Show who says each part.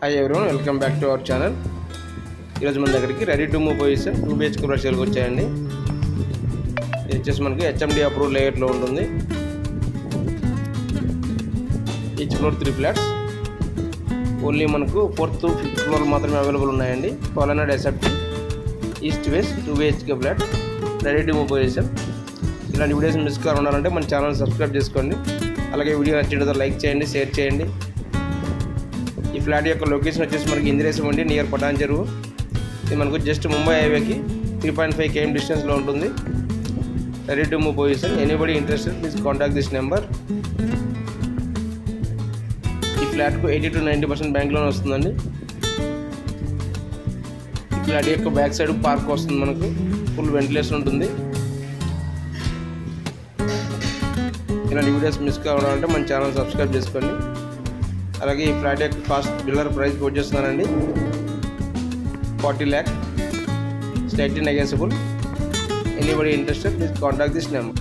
Speaker 1: Hi everyone, welcome back to our channel. ఈరోజు మన దగ్గరికి ready to move position 2 BHK flat సేల్కి వచ్చాయండి. ఇది వచ్చేసి మనకి HMD అప్రూవ్ లేఅవుట్లో ఉంటుంది. Each floor 3 flats. ఓన్లీ మనకు 4th to 5th ఫ్లోర్ మాత్రమే అవైలబుల్ ఉన్నాయండి. 1200 SFT east west 2 BHK flat ready to move position. ఇలాంటి వీడియోస్ మిస్ కాకుండా ఉండాలంటే మన ఛానల్ సబ్స్క్రైబ్ చేసుకోండి. అలాగే వీడియో నచ్చినట్లయితే లైక్ చేయండి, షేర్ చేయండి. ఈ ఫ్లాట్ యొక్క లొకేషన్ వచ్చేసి మనకి ఇందిరేశం అండి, నియర్ పటాన్ చెరువు. ఇది మనకు జస్ట్ ముంబై హైవేకి 3.5 km డిస్టెన్స్లో ఉంటుంది. Ready to move position. Anybody interested please contact this number. ఈ ఫ్లాట్కు 80 to 90% బ్యాంక్ లోన్ వస్తుందండి. ఈ ఫ్లాట్ యొక్క బ్యాక్ సైడ్ పార్క్ వస్తుంది, మనకు ఫుల్ వెంటిలేషన్ ఉంటుంది. ఇలాంటి వీడియోస్ మిస్ కావాలంటే మన ఛానల్ సబ్స్క్రైబ్ చేసుకోండి. అలాగే ఈ ఫ్లాట్ యొక్క కాస్ట్ బిల్లర్ ప్రైస్ కోట్ చేస్తున్నానండి 40 lakh, slightly negotiable. Anybody interested please contact this number.